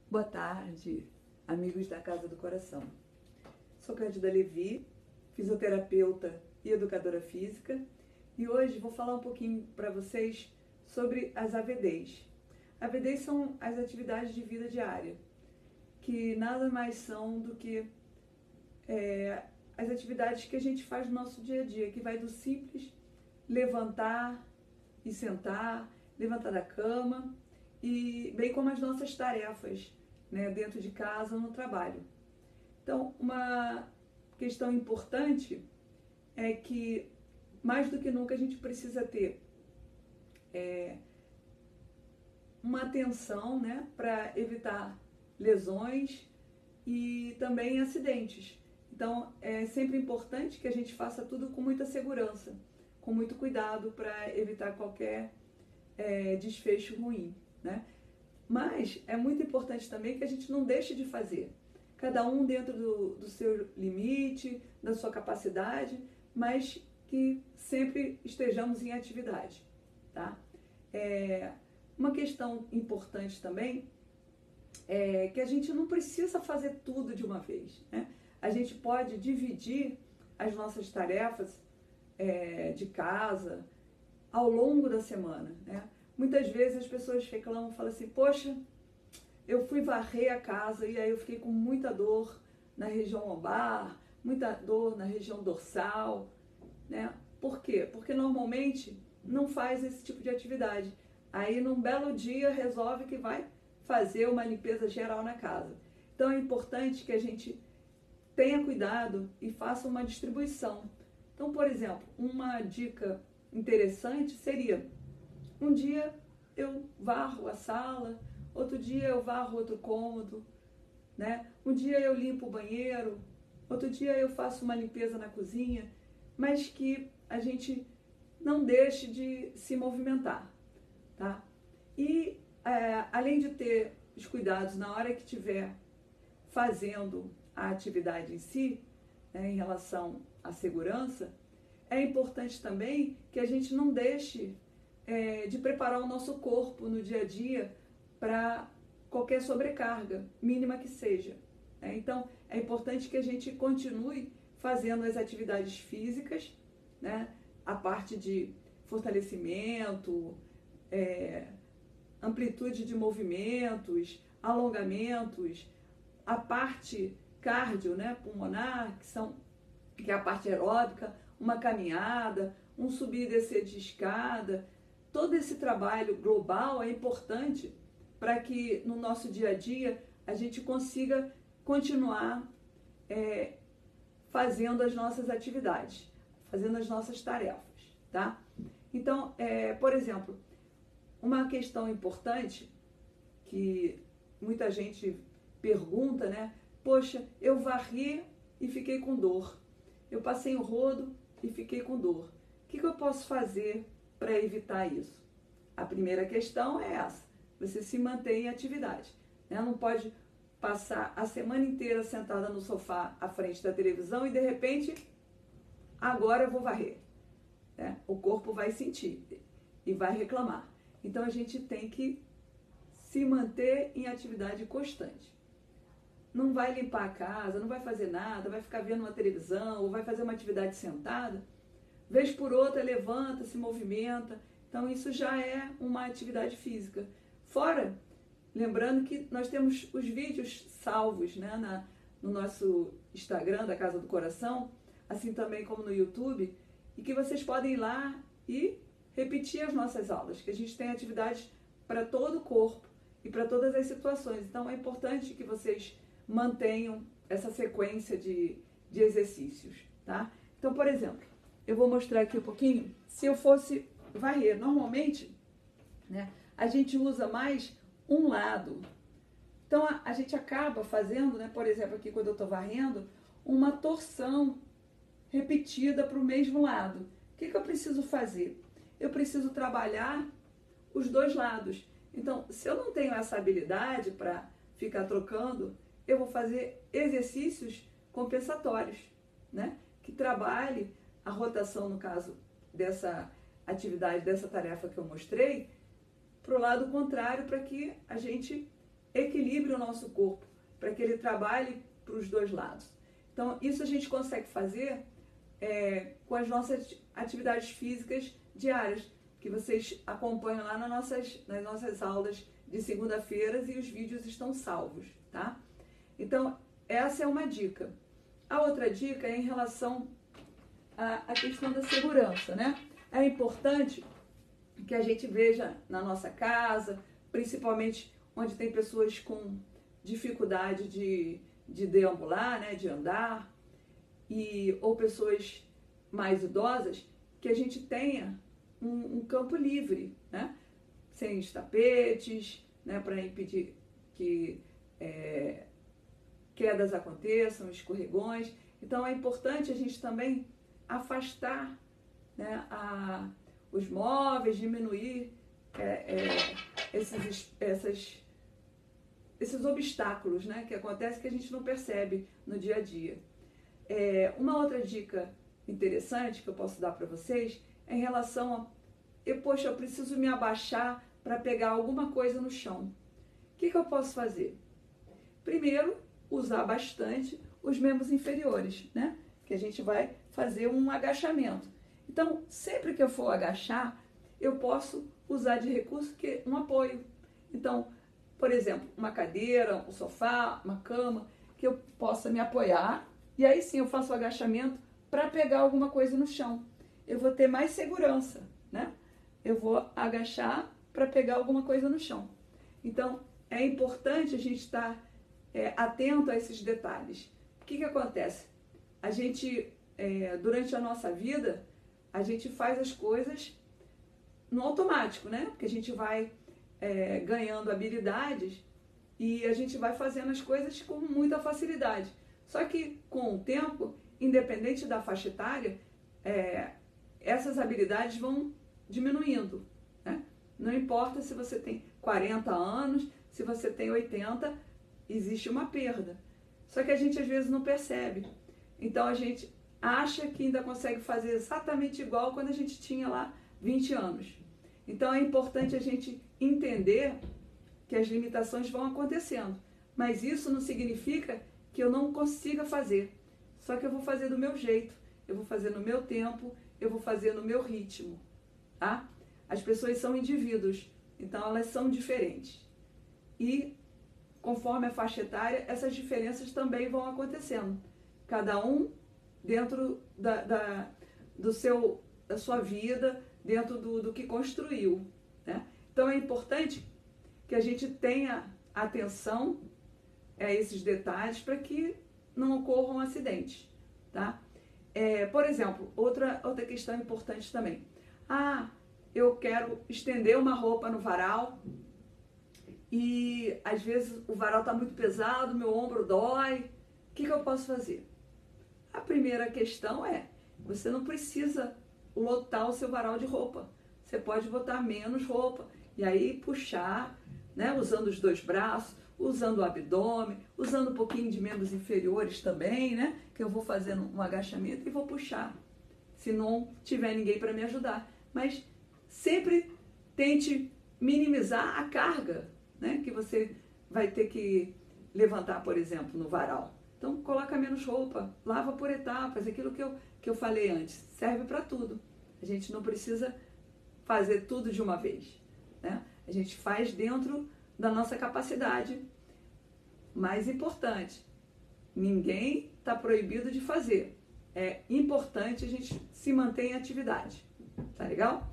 Boa tarde, amigos da Casa do Coração. Sou Cândida Levi, fisioterapeuta e educadora física, e hoje vou falar um pouquinho para vocês sobre as AVDs. AVDs são as atividades de vida diária, que nada mais são do que as atividades que a gente faz no nosso dia a dia, que vai do simples levantar e sentar, levantar da cama, e bem como as nossas tarefas, né, dentro de casa ou no trabalho. Então, uma questão importante é que, mais do que nunca, a gente precisa ter uma atenção, né, para evitar lesões e também acidentes. Então, é sempre importante que a gente faça tudo com muita segurança, com muito cuidado para evitar qualquer desfecho ruim, né? Mas é muito importante também que a gente não deixe de fazer, cada um dentro do seu limite, da sua capacidade, mas que sempre estejamos em atividade, tá? Uma questão importante também é que a gente não precisa fazer tudo de uma vez, né? A gente pode dividir as nossas tarefas de casa ao longo da semana, né? Muitas vezes as pessoas reclamam, falam assim, poxa, eu fui varrer a casa e aí eu fiquei com muita dor na região lombar, muita dor na região dorsal, né? Por quê? Porque normalmente não faz esse tipo de atividade. Aí num belo dia resolve que vai fazer uma limpeza geral na casa. Então é importante que a gente tenha cuidado e faça uma distribuição. Então, por exemplo, uma dica interessante seria: um dia eu varro a sala, outro dia eu varro outro cômodo, né? Um dia eu limpo o banheiro, outro dia eu faço uma limpeza na cozinha, mas que a gente não deixe de se movimentar, tá? E além de ter os cuidados na hora que estiver fazendo a atividade em si, né, em relação à segurança, é importante também que a gente não deixe de preparar o nosso corpo no dia a dia para qualquer sobrecarga, mínima que seja. Então, é importante que a gente continue fazendo as atividades físicas, né? A parte de fortalecimento, amplitude de movimentos, alongamentos, a parte cardio, né, pulmonar, que é a parte aeróbica, uma caminhada, um subir e descer de escada. Todo esse trabalho global é importante para que no nosso dia a dia a gente consiga continuar fazendo as nossas atividades, fazendo as nossas tarefas, tá? Então, por exemplo, uma questão importante que muita gente pergunta, né? Poxa, eu varri e fiquei com dor. Eu passei o rodo e fiquei com dor. O que eu posso fazer para evitar isso? A primeira questão é essa: você se mantém em atividade, né? Não pode passar a semana inteira sentada no sofá à frente da televisão e de repente, agora eu vou varrer, né? O corpo vai sentir e vai reclamar. Então a gente tem que se manter em atividade constante. Não vai limpar a casa, não vai fazer nada, vai ficar vendo uma televisão ou vai fazer uma atividade sentada. Vez por outra levanta, se movimenta. Então isso já é uma atividade física. Fora, lembrando que nós temos os vídeos salvos, né, no nosso Instagram da Casa do Coração, assim também como no YouTube, e que vocês podem ir lá e repetir as nossas aulas, que a gente tem atividades para todo o corpo e para todas as situações. Então é importante que vocês mantenham essa sequência de exercícios, tá? Então, por exemplo, eu vou mostrar aqui um pouquinho. Se eu fosse varrer, normalmente, né, a gente usa mais um lado. Então, a gente acaba fazendo, né, por exemplo, aqui quando eu estou varrendo, uma torção repetida para o mesmo lado. O que eu preciso fazer? Eu preciso trabalhar os dois lados. Então, se eu não tenho essa habilidade para ficar trocando, eu vou fazer exercícios compensatórios, né? Que trabalhe a rotação, no caso dessa atividade, dessa tarefa que eu mostrei, para o lado contrário, para que a gente equilibre equilibre o nosso corpo, para que ele trabalhe para os dois lados. Então, isso a gente consegue fazer com as nossas atividades físicas diárias, que vocês acompanham lá nas nossas aulas de segunda-feiras e os vídeos estão salvos, tá? Então, essa é uma dica. A outra dica é em relação à questão da segurança, né? É importante que a gente veja na nossa casa, principalmente onde tem pessoas com dificuldade de deambular, né, de andar, ou pessoas mais idosas, que a gente tenha um campo livre, né, sem os tapetes, né, para impedir que quedas aconteçam, escorregões. Então é importante a gente também afastar, né, os móveis, diminuir esses obstáculos, né, que acontece que a gente não percebe no dia a dia. Uma outra dica interessante que eu posso dar para vocês é em relação poxa, eu preciso me abaixar para pegar alguma coisa no chão. O que eu posso fazer? Primeiro, usar bastante os membros inferiores, né, que a gente vai fazer um agachamento. Então, sempre que eu for agachar, eu posso usar de recurso um apoio. Então, por exemplo, uma cadeira, um sofá, uma cama, que eu possa me apoiar, e aí sim eu faço o agachamento para pegar alguma coisa no chão. Eu vou ter mais segurança, né? Eu vou agachar para pegar alguma coisa no chão. Então, é importante a gente estar atento a esses detalhes. O que acontece? A gente, durante a nossa vida, a gente faz as coisas no automático, né? Porque a gente vai ganhando habilidades e a gente vai fazendo as coisas com muita facilidade. Só que com o tempo, independente da faixa etária, essas habilidades vão diminuindo, né? Não importa se você tem 40 anos, se você tem 80, existe uma perda. Só que a gente às vezes não percebe. Então a gente acha que ainda consegue fazer exatamente igual quando a gente tinha lá 20 anos. Então é importante a gente entender que as limitações vão acontecendo. Mas isso não significa que eu não consiga fazer. Só que eu vou fazer do meu jeito, eu vou fazer no meu tempo, eu vou fazer no meu ritmo, tá? As pessoas são indivíduos, então elas são diferentes. E conforme a faixa etária, essas diferenças também vão acontecendo. Cada um dentro da sua vida, dentro do que construiu, né? Então é importante que a gente tenha atenção a esses detalhes para que não ocorram acidentes, tá? Por exemplo, outra questão importante também. Eu quero estender uma roupa no varal e às vezes o varal está muito pesado, meu ombro dói. O que eu posso fazer? A primeira questão você não precisa lotar o seu varal de roupa. Você pode botar menos roupa e aí puxar, né, usando os dois braços, usando o abdômen, usando um pouquinho de membros inferiores também, né, que eu vou fazendo um agachamento e vou puxar, se não tiver ninguém para me ajudar. Mas sempre tente minimizar a carga, né, que você vai ter que levantar, por exemplo, no varal. Então, coloca menos roupa, lava por etapas, aquilo que eu falei antes, serve para tudo. A gente não precisa fazer tudo de uma vez, né? A gente faz dentro da nossa capacidade. Mais importante, ninguém está proibido de fazer. É importante a gente se manter em atividade, tá legal?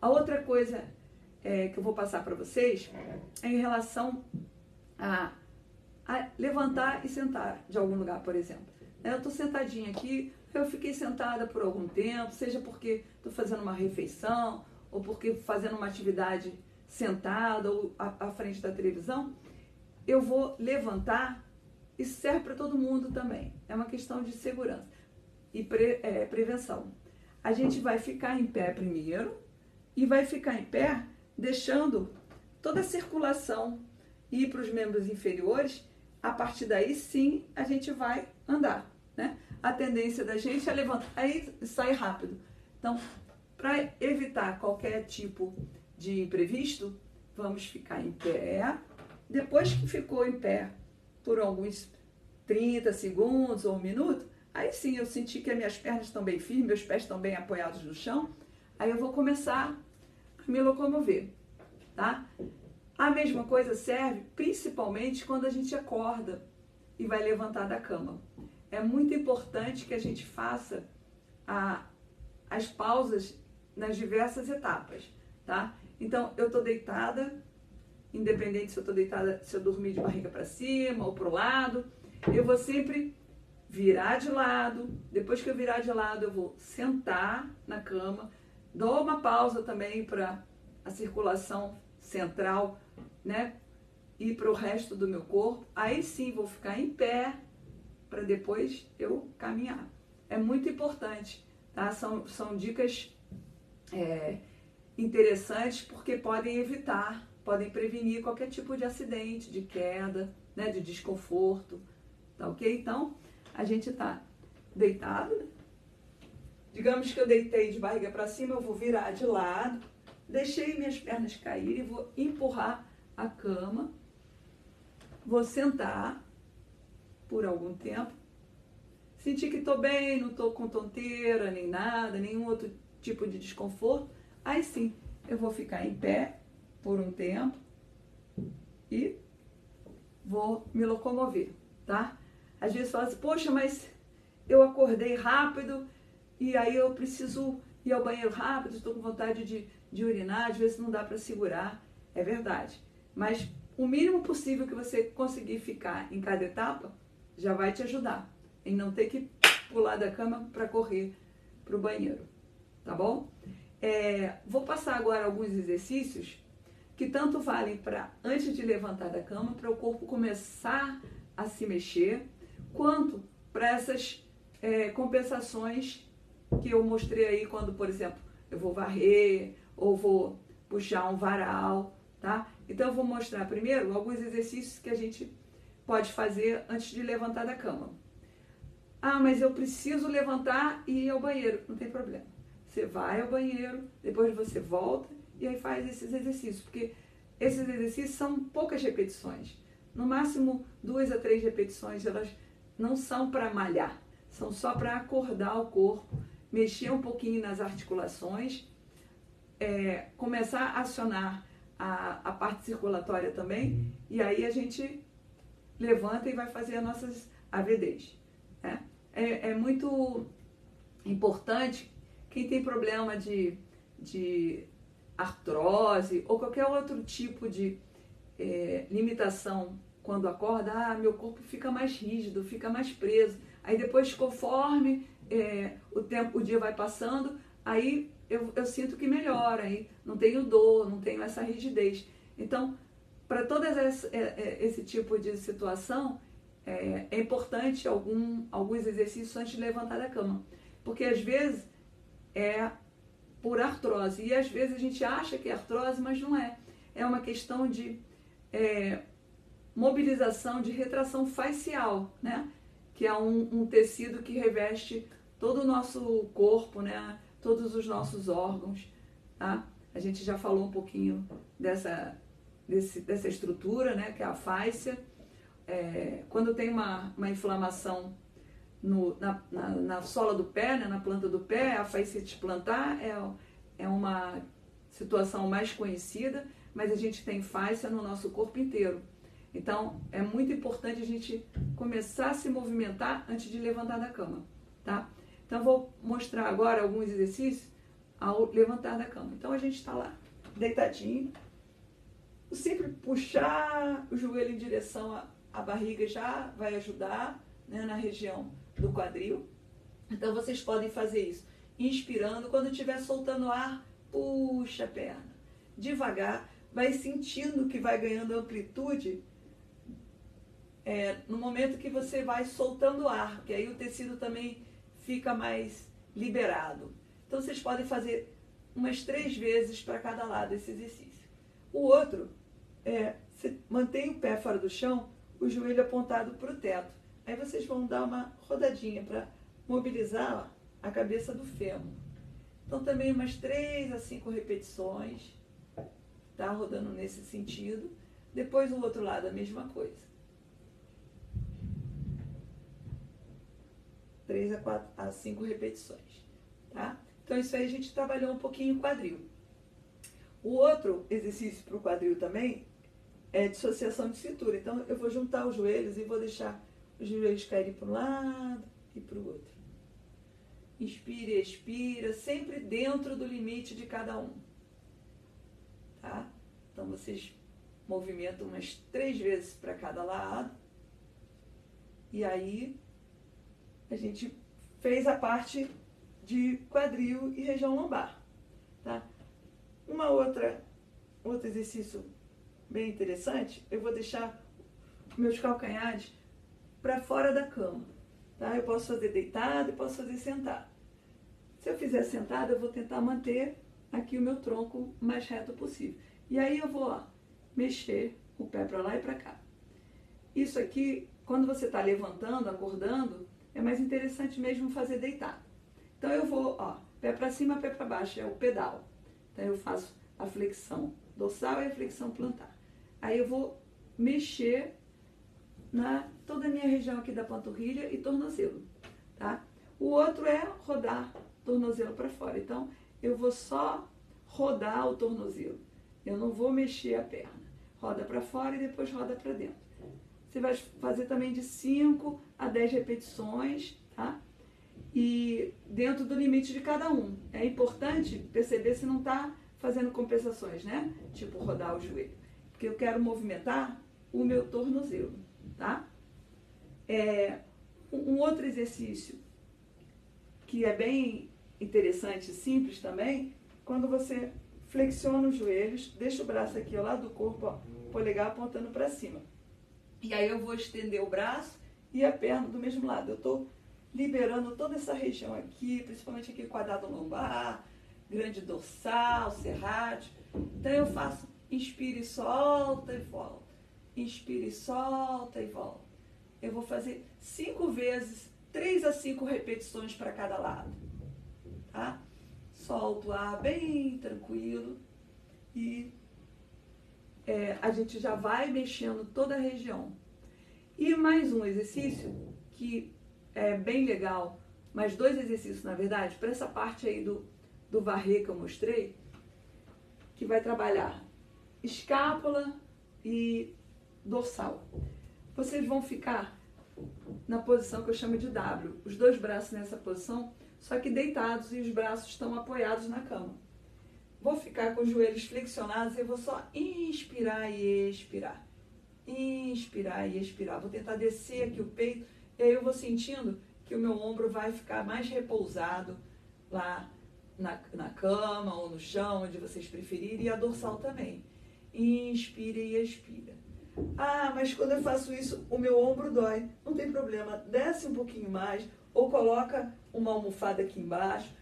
A outra coisa que eu vou passar para vocês é em relação a levantar e sentar de algum lugar, por exemplo. Eu estou sentadinha aqui, eu fiquei sentada por algum tempo, seja porque estou fazendo uma refeição, ou porque fazendo uma atividade sentada ou à frente da televisão, eu vou levantar. Isso serve para todo mundo também. É uma questão de segurança e prevenção. A gente vai ficar em pé primeiro e vai ficar em pé deixando toda a circulação ir para os membros inferiores. A partir daí, sim, a gente vai andar, né? A tendência da gente é levantar, aí sai rápido. Então, para evitar qualquer tipo de imprevisto, vamos ficar em pé Depois que ficou em pé por alguns 30 segundos ou 1 minuto, aí sim eu senti que as minhas pernas estão bem firmes, meus pés estão bem apoiados no chão, aí eu vou começar a me locomover, tá? A mesma coisa serve principalmente quando a gente acorda e vai levantar da cama. É muito importante que a gente faça as pausas nas diversas etapas, tá? Então, eu tô deitada, independente se eu tô deitada, se eu dormir de barriga para cima ou pro lado, eu vou sempre virar de lado. Depois que eu virar de lado, eu vou sentar na cama, dou uma pausa também para a circulação central, né, ir para o resto do meu corpo. Aí sim vou ficar em pé para depois eu caminhar. É muito importante, tá? São dicas interessantes porque podem prevenir qualquer tipo de acidente, de queda, né, de desconforto, tá ok? Então, a gente tá deitado, né? Digamos que eu deitei de barriga para cima, eu vou virar de lado, deixei minhas pernas caírem, vou empurrar a cama, vou sentar por algum tempo, sentir que estou bem, não estou com tonteira, nem nada, nenhum outro tipo de desconforto, aí sim, eu vou ficar em pé por um tempo e vou me locomover, tá? Às vezes fala assim, poxa, mas eu acordei rápido e aí eu preciso ir ao banheiro rápido, estou com vontade de urinar, às vezes não dá para segurar, é verdade. Mas o mínimo possível que você conseguir ficar em cada etapa já vai te ajudar em não ter que pular da cama para correr para o banheiro, tá bom? Vou passar agora alguns exercícios que tanto valem para antes de levantar da cama, para o corpo começar a se mexer, quanto para essas compensações que eu mostrei aí quando, por exemplo, eu vou varrer ou vou puxar um varal, tá? Então eu vou mostrar primeiro alguns exercícios que a gente pode fazer antes de levantar da cama. Ah, mas eu preciso levantar e ir ao banheiro. Não tem problema. Você vai ao banheiro, depois você volta e aí faz esses exercícios, porque esses exercícios são poucas repetições. No máximo 2 a 3 repetições, elas não são para malhar, são só para acordar o corpo, mexer um pouquinho nas articulações, começar a acionar a parte circulatória também, e aí a gente levanta e vai fazer as nossas AVDs. Né? É muito importante, quem tem problema de artrose ou qualquer outro tipo de limitação quando acorda, meu corpo fica mais rígido, fica mais preso. Aí depois, conforme o dia vai passando, aí eu sinto que melhora, aí não tenho dor, não tenho essa rigidez. Então, para todo esse tipo de situação, é importante alguns exercícios antes de levantar da cama. Porque às vezes é por artrose, e às vezes a gente acha que é artrose, mas não é. É uma questão de mobilização, de retração facial, né? Que é um tecido que reveste todo o nosso corpo, né? Todos os nossos órgãos, tá? A gente já falou um pouquinho dessa estrutura, né? Que é a fáscia. Quando tem uma inflamação na sola do pé, né? Na planta do pé, a fasciite plantar é uma situação mais conhecida, mas a gente tem fáscia no nosso corpo inteiro. Então, é muito importante a gente começar a se movimentar antes de levantar da cama, tá? Então, vou mostrar agora alguns exercícios ao levantar da cama. Então, a gente está lá, deitadinho. Sempre puxar o joelho em direção à barriga já vai ajudar, né, na região do quadril. Então, vocês podem fazer isso inspirando. Quando estiver soltando ar, puxa a perna. Devagar, vai sentindo que vai ganhando amplitude no momento que você vai soltando ar, porque aí o tecido também fica mais liberado. Então, vocês podem fazer umas 3 vezes para cada lado esse exercício. O outro você mantém o pé fora do chão, o joelho apontado para o teto. Aí vocês vão dar uma rodadinha para mobilizar a cabeça do fêmur. Então, também umas 3 a 5 repetições, tá? Rodando nesse sentido. Depois o outro lado, a mesma coisa. 3 a 5 repetições, tá? Então, isso aí a gente trabalhou um pouquinho o quadril. O outro exercício para o quadril também é dissociação de cintura. Então, eu vou juntar os joelhos e vou deixar os joelhos caírem para um lado e para o outro. Inspira e expira, sempre dentro do limite de cada um. Tá? Então, vocês movimentam umas 3 vezes para cada lado. E aí, a gente fez a parte de quadril e região lombar. Tá? Outro exercício bem interessante, eu vou deixar meus calcanhares para fora da cama. Tá? Eu posso fazer deitado e posso fazer sentado. Se eu fizer sentado, eu vou tentar manter aqui o meu tronco mais reto possível. E aí eu vou mexer o pé para lá e para cá. Isso aqui, quando você está levantando, acordando, é mais interessante mesmo fazer deitado. Então eu vou, pé para cima, pé para baixo, é o pedal. Então eu faço a flexão dorsal e a flexão plantar. Aí eu vou mexer toda a minha região aqui da panturrilha e tornozelo, tá? O outro é rodar tornozelo para fora. Então eu vou só rodar o tornozelo. Eu não vou mexer a perna. Roda para fora e depois roda para dentro. Você vai fazer também de 5 a 10 repetições, tá? E dentro do limite de cada um. É importante perceber se não está fazendo compensações, né? Tipo rodar o joelho. Porque eu quero movimentar o meu tornozelo, tá? Um outro exercício que é bem interessante e simples também, quando você flexiona os joelhos, deixa o braço aqui ao lado do corpo, polegar apontando para cima. E aí eu vou estender o braço e a perna do mesmo lado. Eu estou liberando toda essa região aqui, principalmente aqui quadrado lombar, grande dorsal, serrátil. Então eu faço inspire e solta e volta. Inspire e solta e volta. Eu vou fazer 5 vezes, 3 a 5 repetições para cada lado. Tá? Solto o ar bem tranquilo e a gente já vai mexendo toda a região. E mais um exercício que é bem legal, mais 2 exercícios na verdade, para essa parte aí do varrer que eu mostrei, que vai trabalhar escápula e dorsal. Vocês vão ficar na posição que eu chamo de W, os 2 braços nessa posição, só que deitados e os braços estão apoiados na cama. Vou ficar com os joelhos flexionados e eu vou só inspirar e expirar. Inspirar e expirar. Vou tentar descer aqui o peito e aí eu vou sentindo que o meu ombro vai ficar mais repousado lá na cama ou no chão, onde vocês preferirem, e a dorsal também. Inspira e expira. Ah, mas quando eu faço isso, o meu ombro dói. Não tem problema, desce um pouquinho mais ou coloca uma almofada aqui embaixo.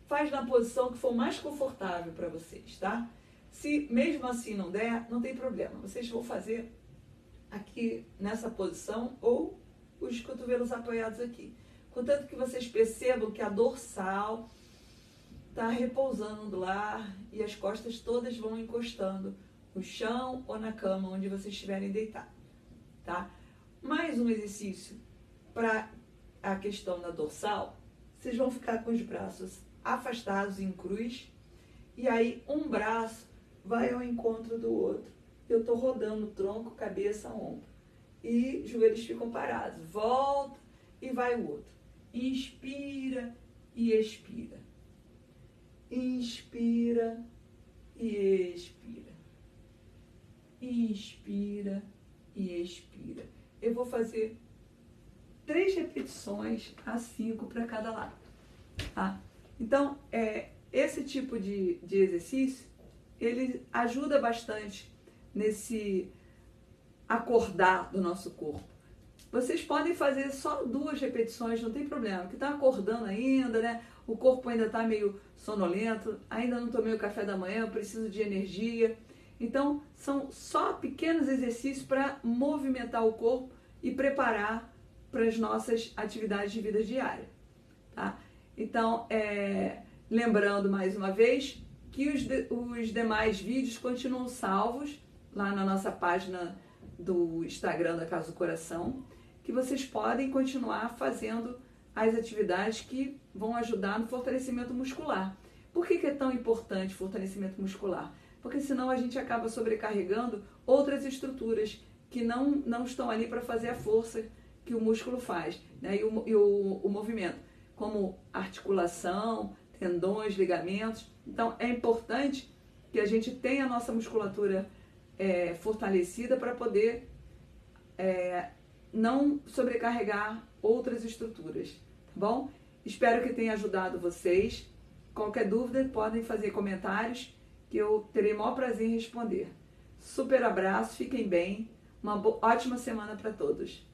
Faz na posição que for mais confortável para vocês, tá? Se mesmo assim não der, não tem problema. Vocês vão fazer aqui nessa posição ou os cotovelos apoiados aqui. Contanto que vocês percebam que a dorsal está repousando lá e as costas todas vão encostando no chão ou na cama onde vocês estiverem deitados, tá? Mais um exercício para a questão da dorsal. Vocês vão ficar com os braços afastados em cruz e aí um braço vai ao encontro do outro. Eu estou rodando tronco, cabeça, ombro e joelhos ficam parados. Volta e vai o outro. Inspira e expira. Inspira e expira. Inspira e expira. Eu vou fazer 3 repetições a 5 para cada lado, tá? Então, esse tipo de exercício, ele ajuda bastante nesse acordar do nosso corpo. Vocês podem fazer só 2 repetições, não tem problema, porque está acordando ainda, né? O corpo ainda está meio sonolento, ainda não tomei o café da manhã, eu preciso de energia. Então, são só pequenos exercícios para movimentar o corpo e preparar para as nossas atividades de vida diária, tá? Então, lembrando mais uma vez que os demais vídeos continuam salvos lá na nossa página do Instagram da Casa do Coração, que vocês podem continuar fazendo as atividades que vão ajudar no fortalecimento muscular. Por que é tão importante o fortalecimento muscular? Porque senão a gente acaba sobrecarregando outras estruturas que não estão ali para fazer a força que o músculo faz, né? E o movimento, como articulação, tendões, ligamentos. Então é importante que a gente tenha a nossa musculatura fortalecida para poder não sobrecarregar outras estruturas, tá bom? Espero que tenha ajudado vocês. Qualquer dúvida, podem fazer comentários que eu terei o maior prazer em responder. Super abraço, fiquem bem, uma ótima semana para todos.